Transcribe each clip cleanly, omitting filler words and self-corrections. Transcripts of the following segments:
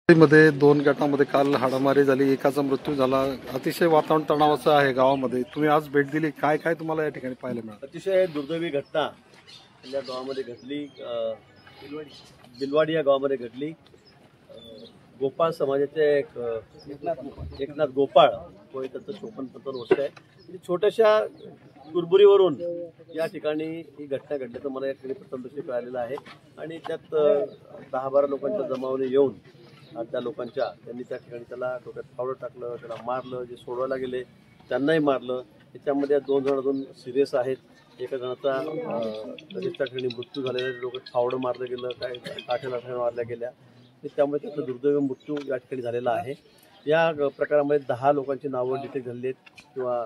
मध्ये 2 गटांमध्ये काल हाणामारी झाली, एकाचा मृत्यू झाला. अतिशय वातावरण तणावाचं आहे गावामध्ये. तुम्ही आज भेट दिली, काय काय तुम्हाला या ठिकाणी पाहायला मिळालं? अतिशय दुर्दैवी घटना या गावामध्ये घडली. बिलवाडी या गावामध्ये घडली. गोपाळ समाजाचे एकनाथ गोपाळ होय, त्याचं 54 वर्ष आहे. म्हणजे छोट्याशा कुरबुरीवरून या ठिकाणी ही घटना घडल्याचं मला या ठिकाणी प्रथमदर्शी कळालेलं आहे. आणि त्यात 10-12 लोकांच्या जमावाने येऊन त्या लोकांच्या त्यांनी त्या ठिकाणी त्याला डोक्यात फावडं टाकलं, त्याला मारलं. जे सोडवायला गेले त्यांनाही मारलं. त्याच्यामध्ये 2 जण अजून सिरियस आहेत. एका जणाचा लगेच त्या ठिकाणी मृत्यू झालेला, डोक्यात फावडं मारलं गेलं, काय काठ्या मारल्या गेल्या. त्यामुळे त्याचा दुर्दैवी मृत्यू या ठिकाणी झालेला आहे. या प्रकारामध्ये 10 लोकांची नावं डिटेक्ट झालेली आहेत किंवा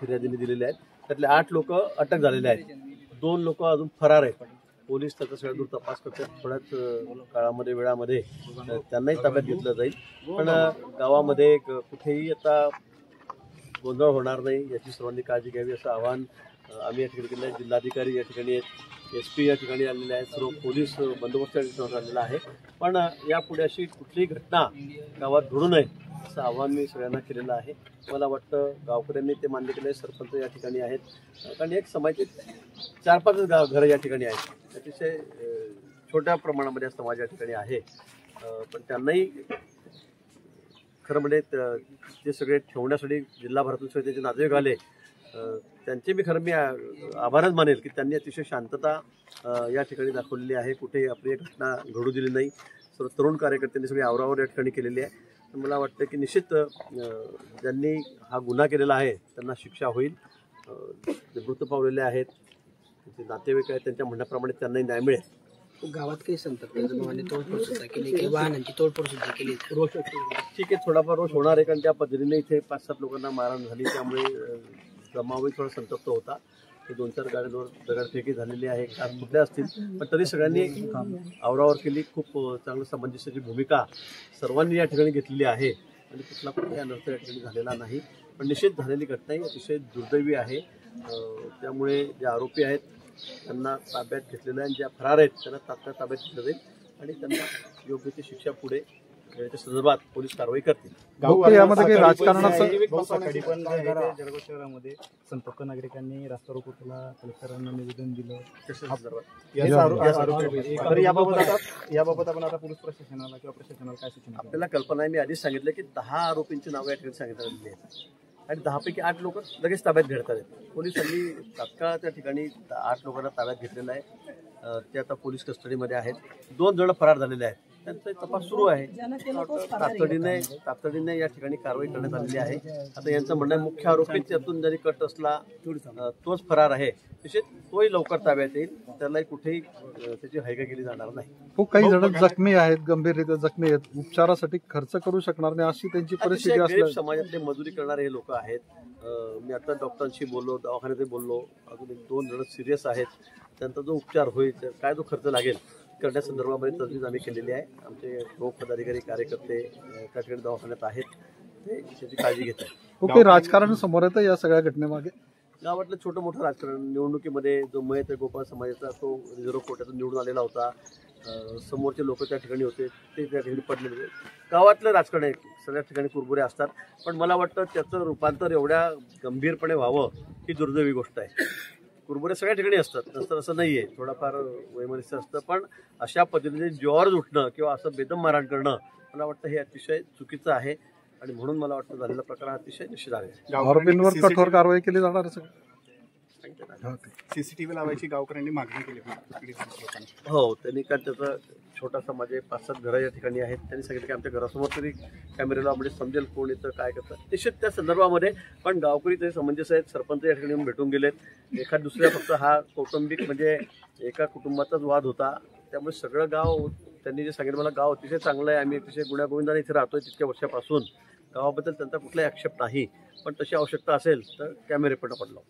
फिर्यादीने दिलेली आहेत. त्यातले 8 लोक अटक झालेले आहेत. 2 लोक अजून फरार आहेत. पोलीस त्याचा सगळा तपास करतात. थोड्याच काळामध्ये वेळामध्ये त्यांनाही ताब्यात घेतलं जाईल. पण गावामध्ये कुठेही आता गोंधळ होणार नाही याची सर्वांनी काळजी घ्यावी असं आवाहन आम्ही या ठिकाणी केलं आहे. जिल्हाधिकारी या ठिकाणी आहेत, SP या ठिकाणी आलेले आहेत, सर्व पोलीस बंदोबस्त आलेला आहे. पण यापुढे अशी कुठलीही घटना गावात घडू नये असं आव्हान मी सगळ्यांना केलेलं आहे. मला वाटतं गावकऱ्यांनी ते मान्य केलं आहे. सरपंच या ठिकाणी आहेत. कारण एक समाजाचे 4-5 घरं या ठिकाणी आहेत. अतिशय छोट्या प्रमाणामध्ये समाज या ठिकाणी आहे. पण त्यांनाही खरं म्हणजे ते सगळे ठेवण्यासाठी जिल्हाभरातून सगळे त्याचे नातेवाईक आले. त्यांचे मी आभारच मानेल की त्यांनी अतिशय शांतता या ठिकाणी दाखवलेली आहे. कुठेही आपली घटना घडू दिली नाही. सर्व तरुण कार्यकर्त्यांनी सगळी आवरावर या ठिकाणी केलेली आहे. मला वाटतं की निश्चित ज्यांनी हा गुन्हा केलेला आहे त्यांना शिक्षा होईल. जे मृत पावलेले आहेत, त्यांचे नातेवाईक आहेत, त्यांच्या म्हणण्याप्रमाणे त्यांनाही न्याय मिळेल. गावात काही संतप्त तोडफोड सुद्धा केली किंवा वाहनांची तोडफोड सुद्धा केली. रोष ठीक आहे, थोडाफार रोष होणार आहे. कारण त्या पद्धतीने इथे 5-7 लोकांना मारहाण झाली. त्यामुळे जमावही थोडा संतप्त होता. ते 2-4 गाड्यांवर दगडफेकी झालेली आहे. कार कुठल्या असतील, पण तरी सगळ्यांनी आवरावर केली. खूप चांगलं सामंजस्याची भूमिका सर्वांनी या ठिकाणी घेतलेली आहे. आणि कुठला कुठलाही अनर्थ या ठिकाणी झालेला नाही. पण निश्चित झालेली घटना ही अतिशय दुर्दैवी आहे. त्यामुळे जे आरोपी आहेत त्यांना ताब्यात घेतलेलं आहे आणि ज्या फरार आहेत त्यांना तात्काळ ताब्यात घेतलं जाईल आणि त्यांना योग्य ती शिक्षा पुढे याच्या संदर्भात पोलीस कारवाई करतील. यामध्ये काही राजकारणाचं जळगाव शहरामध्ये संतप्त नागरिकांनी रास्ता रोको केला, कलेक्टरांना निवेदन दिलं. याबाबत आपण आता पोलीस प्रशासनाला किंवा प्रशासनाला काय सूचना? आपल्याला कल्पना आहे. मी आधीच सांगितलं की 10 आरोपींची नावं या ठिकाणी सांगितलेली आहेत आणि 10 पैकी 8 लोक लगेच ताब्यात घेतात आहेत. पोलिसांनी तात्काळ त्या ठिकाणी 8 लोकांना ताब्यात घेतलेलं आहे. ते आता पोलीस कस्टडीमध्ये आहेत. 2 जण फरार झालेले आहेत. त्यांचा तपास सुरू आहे. तातडीने या ठिकाणी कारवाई करण्यात आलेली आहे. आता यांचं म्हणणं मुख्य आरोपी त्यातून जरी कट असला तोच फरार आहे, तसे तोही लवकर ताब्यात येईल. त्यालाही कुठेही त्याची हैगा केली जाणार नाही. काही जण जखमी आहेत, गंभीररित्या जखमी आहेत, उपचारासाठी खर्च करू शकणार नाही अशी त्यांची परिस्थिती असल्याने समाजातले मजूरी करणारे हे लोक आहेत. मी आता डॉक्टरांशी बोललो, दवाखान्यात बोललो. अजून 2 जण सिरियस आहेत. त्यांचा जो उपचार होईल, काय जो खर्च लागेल करण्यासंदर्भामध्ये तरतूद आम्ही केलेली आहे. आमचे रोग पदाधिकारी कार्यकर्ते त्या ठिकाणी दवाखान्यात आहेत. ते त्याची काळजी घेत आहेत. राजकारण समोर येतं या सगळ्या घटनेमागे? गावातलं छोटं मोठं राजकारण. निवडणुकीमध्ये जो मयत गोपाळ समाजाचा तो रिझर्व्ह कोर्टातून निवडून आलेला होता. समोरचे लोक त्या ठिकाणी होते, ते त्या ठिकाणी पडलेले. गावातलं राजकारण आहे. सगळ्या ठिकाणी कुरबुरे असतात. पण मला वाटतं त्याचं रूपांतर एवढ्या गंभीरपणे व्हावं ही दुर्दैवी गोष्ट आहे. कुरबुरे सगळ्या ठिकाणी असतात, नसतं असं नाही आहे. थोडाफार वैमनस्य असतं. पण अशा पद्धतीने जोर उठणं किंवा असं बेदम मारहाण करणं मला वाटतं हे अतिशय चुकीचं आहे. आणि म्हणून मला वाटतं झालेला प्रकार अतिशय निश्चित आहे. आरोपींवर कठोर कारवाई केली जाणार. CCTV लावायची गावकऱ्यांनी मागणी केली. हो, त्यांनी काय त्याचा छोटा समाज आहे, 5-7 घरं या ठिकाणी आहेत. त्यांनी सांगितलं की आमच्या घरासमोर तरी कॅमेऱ्याला म्हणजे समजेल कोण येतं काय करतं. निश्चित त्या संदर्भामध्ये पण गावकरी तरी समंजस आहेत. सरपंच या ठिकाणी भेटून गेलेत. एखाद दुसऱ्या फक्त हा कौटुंबिक म्हणजे एका कुटुंबाचाच वाद होता. त्यामुळे सगळं गाव त्यांनी जे सांगितलं, मला गाव अतिशय चांगलं आहे, आम्ही अतिशय गुण्यागोविंदाने इथे राहतोय तितक्या वर्षापासून. गावाबद्दल त्यांचा कुठलाही आक्षेप नाही. पण तशी आवश्यकता असेल तर कॅमेरे पण पडलो.